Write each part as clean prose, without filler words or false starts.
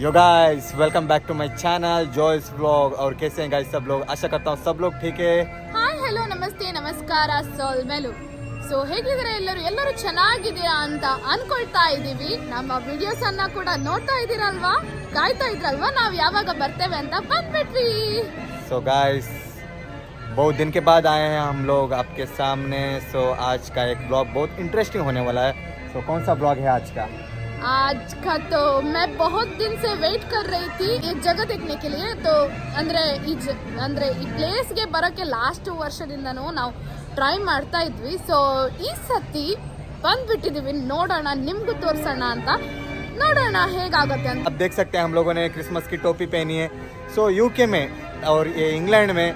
Yo guys welcome back to my channel Joyce vlog. और कैसे हैं गाइस सब लोग? आशा करता हूँ सब लोग ठीक है। ಹಾಯ್ ಹಲೋ ನಮಸ್ತೆ ನಮಸ್ಕಾರ ಸೋಲ್ಮೆಲು. ಸೊ ಹೇಗಿದ್ರೆ ಎಲ್ಲರೂ ಚೆನ್ನಾಗಿದ್ದೀರಾ ಅಂತ ಅನ್ಕೊಳ್ತಾ ಇದೀವಿ. ನಮ್ಮ ವಿಡಿಯೋಸ್ ಅನ್ನ ಕೂಡ ನೋಡ್ತಾ ಇದ್ದೀರಲ್ವಾ, ಕಾಯ್ತಾ ಇದ್ರಲ್ವಾ ನಾವು ಯಾವಾಗ ಬರ್ತೇವೆ ಅಂತ ಬಂದ್ಬಿಟ್ವಿ. सो गाइस बहुत दिन के बाद आए हैं हम लोग आपके सामने. सो आज का एक ब्लॉग बहुत इंटरेस्टिंग होने वाला है. सो कौन सा ब्लॉग है आज का? आज का तो मैं बहुत दिन से वेट कर रही थी एक जगह देखने के लिए. तो ಅಂದ್ರೆ ಈ ಪ್ಲೇಸ್ಗೆ ಬರೋಕ್ಕೆ ಲಾಸ್ಟ್ ವರ್ಷದಿಂದನೂ ನಾವು ಟ್ರೈ ಮಾಡ್ತಾ ಇದ್ವಿ. ಸೊ ಈ ಸತಿ ಬಂದ್ಬಿಟ್ಟಿದೀವಿ, ನೋಡೋಣ ನಿಮ್ಗೂ ತೋರ್ಸೋಣ ಅಂತ, ನೋಡೋಣ ಹೇಗಾಗುತ್ತೆ ಅಂತ. अब देख सकते हैं हम लोगों ने क्रिसमस की टोपी पहनी है. सो यूके में और ये इंग्लैंड में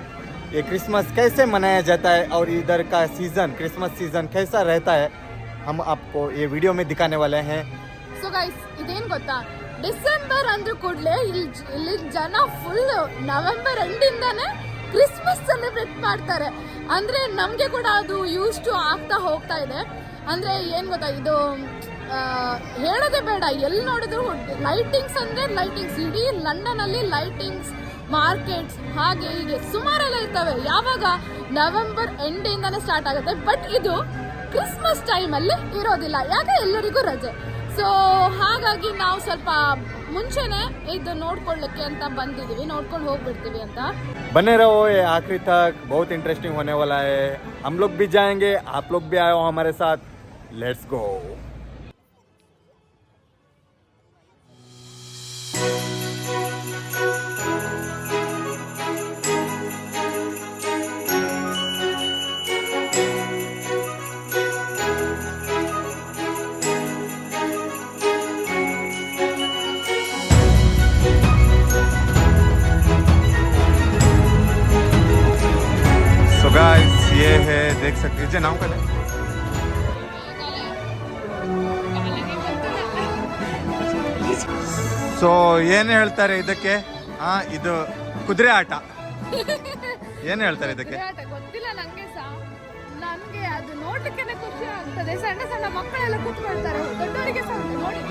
ये क्रिसमस कैसे मनाया जाता है और इधर का सीज़न क्रिसमस सीज़न कैसा रहता है हम आपको ये वीडियो में दिखाने वाले हैं. ಸೊ ಗೈಸ್ ಇದೇನು ಗೊತ್ತಾ, ಡಿಸೆಂಬರ್ ಅಂದ್ರೂ ಕೂಡಲೇ ಇಲ್ಲಿ ಜನ ಫುಲ್ ನವೆಂಬರ್ ಎಂಡಿಂದಾನೆ ಕ್ರಿಸ್ಮಸ್ ಸೆಲೆಬ್ರೇಟ್ ಮಾಡ್ತಾರೆ. ಅಂದರೆ ನಮಗೆ ಕೂಡ ಅದು ಯೂಸ್ ಟು ಆಗ್ತಾ ಹೋಗ್ತಾ ಇದೆ. ಅಂದರೆ ಏನು ಗೊತ್ತಾ, ಇದು ಹೇಳೋದೇ ಬೇಡ, ಎಲ್ಲಿ ನೋಡಿದ್ರು ಲೈಟಿಂಗ್ಸ್ ಅಂದರೆ ಲೈಟಿಂಗ್ಸ್. ಇಡೀ ಲಂಡನಲ್ಲಿ ಲೈಟಿಂಗ್ಸ್, ಮಾರ್ಕೆಟ್ಸ್ ಹಾಗೆ ಹೀಗೆ ಸುಮಾರೆಲ್ಲ ಇರ್ತವೆ. ಯಾವಾಗ ನವೆಂಬರ್ ಎಂಡಿಂದಾನೆ ಸ್ಟಾರ್ಟ್ ಆಗುತ್ತೆ. ಬಟ್ ಇದು ಕ್ರಿಸ್ಮಸ್ ಟೈಮಲ್ಲಿ ಇರೋದಿಲ್ಲ, ಯಾಕೆ ಎಲ್ಲರಿಗೂ ರಜೆ. ಸೊ ಹಾಗಾಗಿ ನಾವು ಸ್ವಲ್ಪ ಮುಂಚೆನೆ ಇದು ನೋಡ್ಕೊಳ್ಳಕ್ಕೆ ಅಂತ ಬಂದಿದ್ದೀವಿ, ನೋಡ್ಕೊಂಡು ಹೋಗ್ಬಿಡ್ತೀವಿ ಅಂತ. बने रहो ये आखिरी तक, बहुत इंटरेस्टिंग होने वाला है. हम लोग भी जाएंगे, आप लोग भी आए हो हमारे साथ. Let's go. So guys ये है, देख सकते हैं नाम का है. ಸೊ ಏನು ಹೇಳ್ತಾರೆ ಇದಕ್ಕೆ? ಇದು ಕುದುರೆ ಆಟ. ಏನು ಹೇಳ್ತಾರೆ ಇದಕ್ಕೆ? ಗೊತ್ತಿಲ್ಲ ನಂಗೆ ಸಹ. ನನಗೆ ಅದು ನೋಡ್ಲಿಕ್ಕೆ ಖುಷಿ ಆಗ್ತದೆ. ಸಣ್ಣ ಸಣ್ಣ ಮಕ್ಕಳೆಲ್ಲ ಕೂತ್ಕೊಳ್ತಾರೆ, ದೊಡ್ಡವರಿಗೆ ಸಹ ಉಂಟು ನೋಡಿ.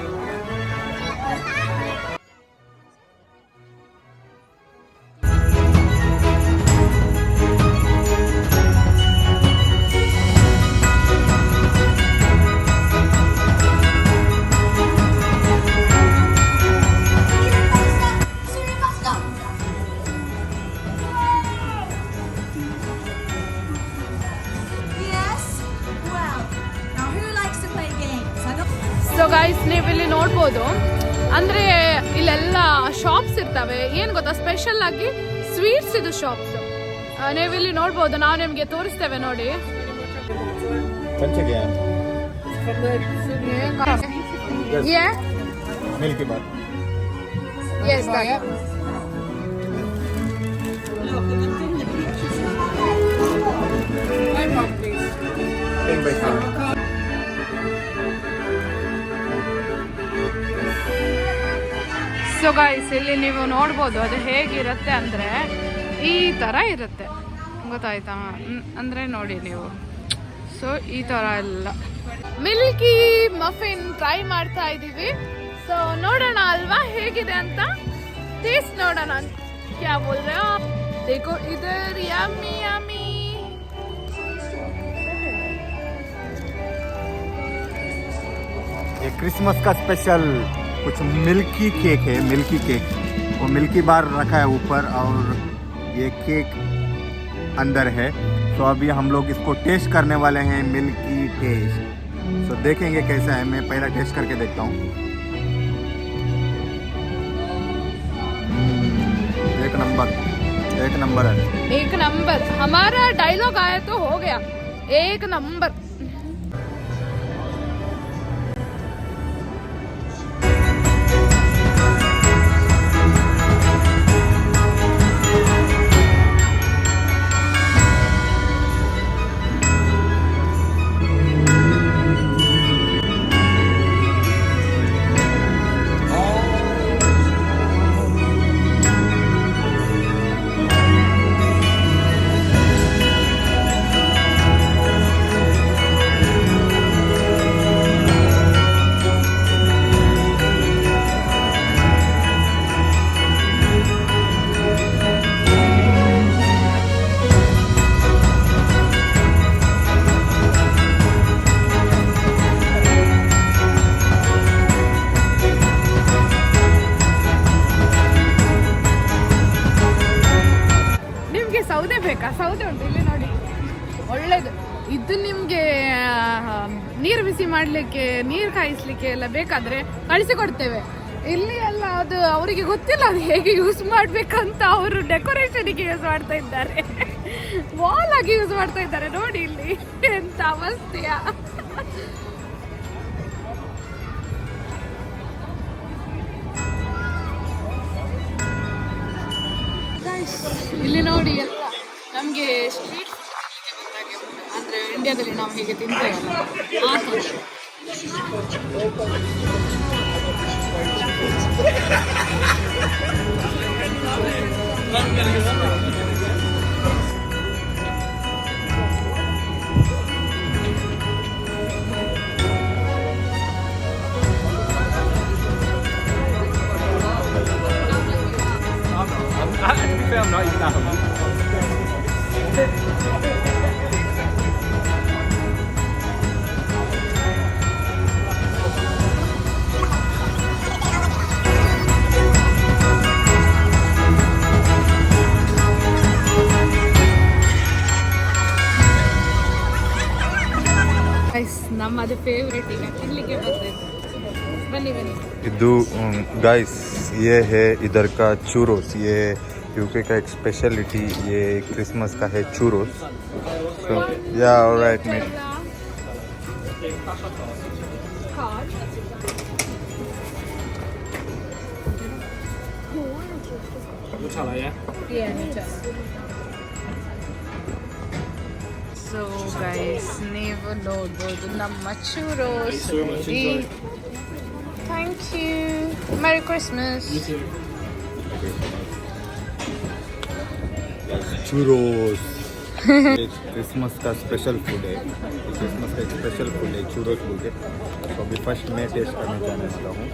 ಸೊ ಗೈಸ್ ನೀವು ಇಲ್ಲಿ ನೋಡ್ಬೋದು, ಅಂದರೆ ಇಲ್ಲೆಲ್ಲ ಶಾಪ್ಸ್ ಇರ್ತವೆ. ಏನು ಗೊತ್ತಾ, ಸ್ಪೆಷಲ್ ಆಗಿ ಸ್ವೀಟ್ಸ್ ಇದು ಶಾಪ್ಸ್. ನೀವು ಇಲ್ಲಿ ನೋಡ್ಬೋದು, ನಾವು ನಿಮಗೆ ತೋರಿಸ್ತೇವೆ ನೋಡಿ. Milky bar. Yes so guys ಇಲ್ಲಿ ನೀವು ನೋಡ್ಬೋದು ಅದು ಹೇಗಿರುತ್ತೆ ಅಂದರೆ ಈ ಥರ ಇರುತ್ತೆ, ಗೊತ್ತಾಯ್ತಾ? ಅಂದರೆ ನೋಡಿ ನೀವು. ಸೊ ಈ ಥರ ಎಲ್ಲ ಮಿಲ್ಕಿ ಮಫಿನ್ ಟ್ರೈ ಮಾಡ್ತಾ ಇದ್ದೀವಿ. ಸೊ ನೋಡೋಣ ಅಲ್ವಾ ಹೇಗಿದೆ ಅಂತ, ಟೇಸ್ಟ್ ನೋಡೋಣ. ಕ್ಯಾ ಬೋಲ್ ರೇ ಆಪ್? देखो इधर यम्मी यम्मी. ये क्रिसमस का स्पेशल कुछ मिल्की केक है, मिल्की केक. वो मिल्की बार रखा है ऊपर और ये केक अंदर है. तो अभी हम लोग इसको टेस्ट करने वाले हैं, मिल्की टेस्ट. तो देखेंगे कैसा है. मैं पहला टेस्ट करके देखता हूँ. एक नंबर है. एक नंबर. हमारा डायलॉग आया तो हो गया, एक नंबर. ಇದು ನಿಮಗೆ ನೀರು ಬಿಸಿ ಮಾಡಲಿಕ್ಕೆ, ನೀರು ಕಾಯಿಸ್ಲಿಕ್ಕೆ ಎಲ್ಲ ಬೇಕಾದರೆ ಕಳಿಸಿಕೊಡ್ತೇವೆ. ಇಲ್ಲಿ ಎಲ್ಲ ಅದು ಅವರಿಗೆ ಗೊತ್ತಿಲ್ಲ ಅದು ಹೇಗೆ ಯೂಸ್ ಮಾಡಬೇಕಂತ. ಅವರು ಡೆಕೋರೇಷನ್ಗೆ ಯೂಸ್ ಮಾಡ್ತಾ ಇದ್ದಾರೆ, ವಾಲ್ ಆಗಿ ಯೂಸ್ ಮಾಡ್ತಾ ಇದ್ದಾರೆ. ನೋಡಿ ಇಲ್ಲಿ ಎಂತ ಅವಸ್ಥೆಯ. ಇಲ್ಲಿ ನೋಡಿ ಎಲ್ಲ ನಮಗೆ ಸ್ಟ್ರೀಟ್ ಅಂದ್ರೆ ಇಂಡಿಯಾದಲ್ಲಿ ನಾವು ಹೇಗೆ ತಿಂತೇವಲ್ಲ ಆ ಥರ. I'm not eating that. ನಮ್ಮದು ಫೇವ್ರೇಟ್ ಈಗ ತಿನ್ನಲಿಕ್ಕೆ ಬರ್ತೈತೆ. ಬನ್ನಿ ಬನ್ನಿ. इधू गाइस ये है इधर का चूरोस. ये यूके का एक स्पेशलिटी, ये क्रिसमस का है चूरोस. सो या ऑलराइट मेट. ಸೊ ಗೈಸ್ ನೀವು ನೋಡ್ಬೋದು ನಮ್ಮ churros. Thank you. Merry Christmas. Churros Christmas का स्पेशल फूड है. क्रिसमस का एक स्पेशल फूड है चूरोस बोल के. तो अभी फर्स्ट मैं टेस्ट करने जाने वाला हूँ.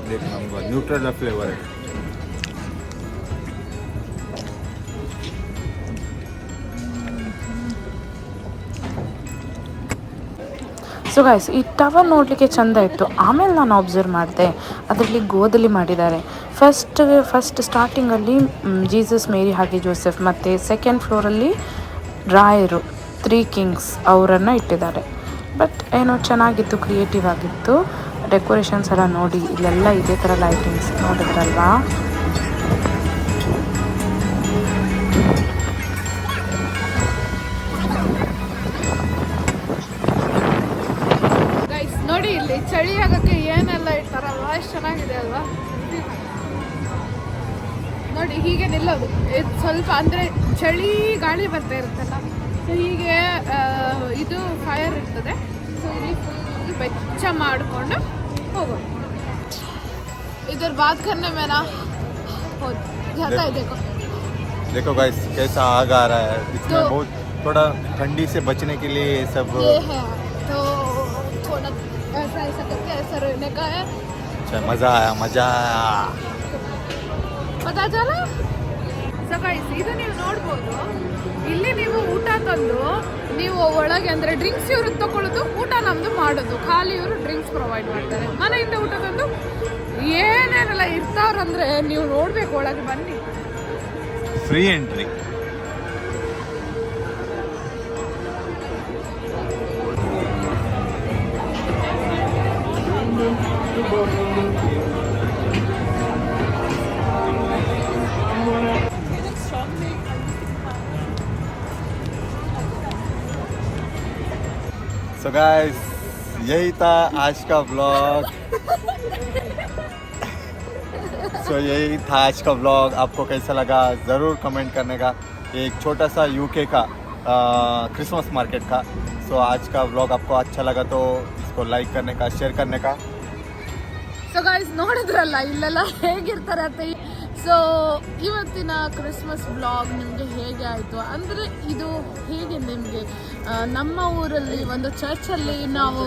देखना होगा, न्यूट्रेला फ्लेवर है. ಸೊ ಗೈಸ್, ಈ ಟವರ್ ನೋಡಲಿಕ್ಕೆ ಚೆಂದ ಇತ್ತು. ಆಮೇಲೆ ನಾನು ಅಬ್ಸರ್ವ್ ಮಾಡಿದೆ ಅದರಲ್ಲಿ ಗೋಧಲಿ ಮಾಡಿದ್ದಾರೆ. ಫಸ್ಟ್ ಸ್ಟಾರ್ಟಿಂಗಲ್ಲಿ ಜೀಸಸ್, ಮೇರಿ ಹಾಗೆ ಜೋಸೆಫ್, ಮತ್ತು ಸೆಕೆಂಡ್ ಫ್ಲೋರಲ್ಲಿ ರಾಯರು 3 ಕಿಂಗ್ಸ್ ಅವರನ್ನು ಇಟ್ಟಿದ್ದಾರೆ. ಬಟ್ ಏನೋ ಚೆನ್ನಾಗಿತ್ತು, ಕ್ರಿಯೇಟಿವ್ ಆಗಿತ್ತು. ಡೆಕೋರೇಷನ್ಸ್ ಎಲ್ಲ ನೋಡಿ, ಇಲ್ಲೆಲ್ಲ ಇದೇ ಥರ ಲೈಟಿಂಗ್ಸ್ ನೋಡಿದ್ರಲ್ವಾ. ನೋಡಿ ಇಲ್ಲಿ ಚಳಿ ಆಗಕ್ಕೆ ಏನೆಲ್ಲ ಇರ್ತಾರಲ್ವ, ಎಷ್ಟು ಚೆನ್ನಾಗಿದೆ ಅಲ್ವಾ. ನೋಡಿ ಹೀಗೆ ನಿಲ್ಲೋದು, ಇದು ಸ್ವಲ್ಪ ಅಂದರೆ ಚಳಿ ಗಾಳಿ ಬರ್ತಾ ಇರುತ್ತಲ್ಲ, ಸೊ ಹೀಗೆ ಇದು ಫೈರ್ ಇರ್ತದೆ. ಸೊ ಇಲ್ಲಿ ಫುಲ್ ಬೆಚ್ಚ ಮಾಡಿಕೊಂಡು ಹೋಗೋದು. इधर बात करने में ना हो जाता है. देखो गाइस कैसा आग आ रहा है. इसमें तो बहुत थोड़ा ठंडी से बचने के लिए सब ये है, तो थोड़ा ऐसा करके ऐसा रहने का है. अच्छा, मजा आया. पता चला. ಸೊ ಗೈಸ್, ಇದು ನೀವು ನೋಡ್ಬೋದು. ಇಲ್ಲಿ ನೀವು ಊಟ ತಂದು ನೀವು ಒಳಗೆ ಅಂದರೆ ಡ್ರಿಂಕ್ಸ್ ಇವರು ತಗೊಳ್ಳೋದು, ಊಟ ನಮ್ಮದು ಮಾಡೋದು. ಖಾಲಿ ಇವರು ಡ್ರಿಂಕ್ಸ್ ಪ್ರೊವೈಡ್ ಮಾಡ್ತಾರೆ. ಮನೆಯಿಂದ ಊಟ ತಂದು ಏನೇನೆಲ್ಲ ಇರ್ತಾವ್ರಂದ್ರೆ ನೀವು ನೋಡ್ಬೇಕು. ಒಳಗೆ ಬನ್ನಿ, ಫ್ರೀ ಎಂಟ್ರಿ. So guys, यही था आज का ब्लॉग. यही था आज का ब्लॉग. आपको कैसा लगा ज़रूर कमेंट करने का. एक छोटा सा यूके का क्रिसमस मार्केट का. आज का ब्लॉग आपको अच्छा लगा तो इसको लाइक करने का, शेयर करने का. ಸೊ ಗೈಸ್, ನೋಡಿದ್ರಲ್ಲ ಇಲ್ಲೆಲ್ಲ ಹೇಗಿರ್ತಾರೆ ಅಂತ. ಸೊ ಇವತ್ತಿನ ಕ್ರಿಸ್ಮಸ್ ಬ್ಲಾಗ್ ನಿಮಗೆ ಹೇಗೆ ಆಯಿತು ಅಂದರೆ, ಇದು ಹೇಗೆ ನಿಮಗೆ ನಮ್ಮ ಊರಲ್ಲಿ ಒಂದು ಚರ್ಚಲ್ಲಿ ನಾವು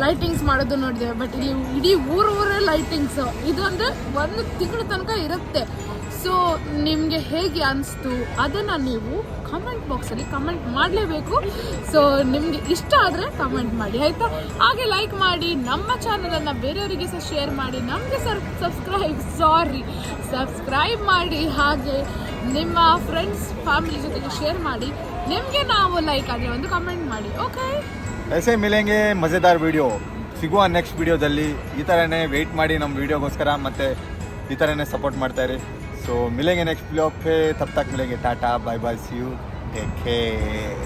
ಲೈಟಿಂಗ್ಸ್ ಮಾಡೋದು ನೋಡಿದ್ದೇವೆ. ಬಟ್ ಇಲ್ಲಿ ಇಡೀ ಊರೇ ಲೈಟಿಂಗ್ಸು. ಇದು ಅಂದರೆ 1 ತಿಂಗಳ ತನಕ ಇರುತ್ತೆ. ಸೊ ನಿಮಗೆ ಹೇಗೆ ಅನಿಸ್ತು ಅದನ್ನು ನೀವು ಕಮೆಂಟ್ ಬಾಕ್ಸಲ್ಲಿ ಕಮೆಂಟ್ ಮಾಡಲೇಬೇಕು. ಸೊ ನಿಮಗೆ ಇಷ್ಟ ಆದರೆ ಕಮೆಂಟ್ ಮಾಡಿ, ಆಯಿತಾ? ಹಾಗೆ ಲೈಕ್ ಮಾಡಿ, ನಮ್ಮ ಚಾನಲನ್ನು ಬೇರೆಯವರಿಗೆ ಸಹ ಶೇರ್ ಮಾಡಿ, ನಮಗೆ ಸಬ್ಸ್ಕ್ರೈಬ್ ಮಾಡಿ. ಹಾಗೆ ನಿಮ್ಮ ಫ್ರೆಂಡ್ಸ್ ಫ್ಯಾಮಿಲಿ ಜೊತೆಗೆ ಶೇರ್ ಮಾಡಿ. ನಿಮಗೆ ನಾವು ಲೈಕ್ ಆದರೆ ಒಂದು ಕಮೆಂಟ್ ಮಾಡಿ. ಓಕೆ, ऐसे मिलेंगे मज़ेदार वीडियो. ಸಿಗುವ ನೆಕ್ಸ್ಟ್ ವಿಡಿಯೋದಲ್ಲಿ. ಈ ಥರನೇ ವೆಯ್ಟ್ ಮಾಡಿ ನಮ್ಮ ವಿಡಿಯೋಗೋಸ್ಕರ, ಮತ್ತು ಈ ಥರನೇ ಸಪೋರ್ಟ್ ಮಾಡ್ತಾಯಿರಿ. ಸೊ ಮಿಲೆಂಗೆ ನೆಕ್ಸ್ಟ್ ಬ್ಲಾಗ್ ಪೇ. ತಬ್ ತಕ್ ಮಿಲೆಂಗೆ. Tata, bye bye, see you, take care.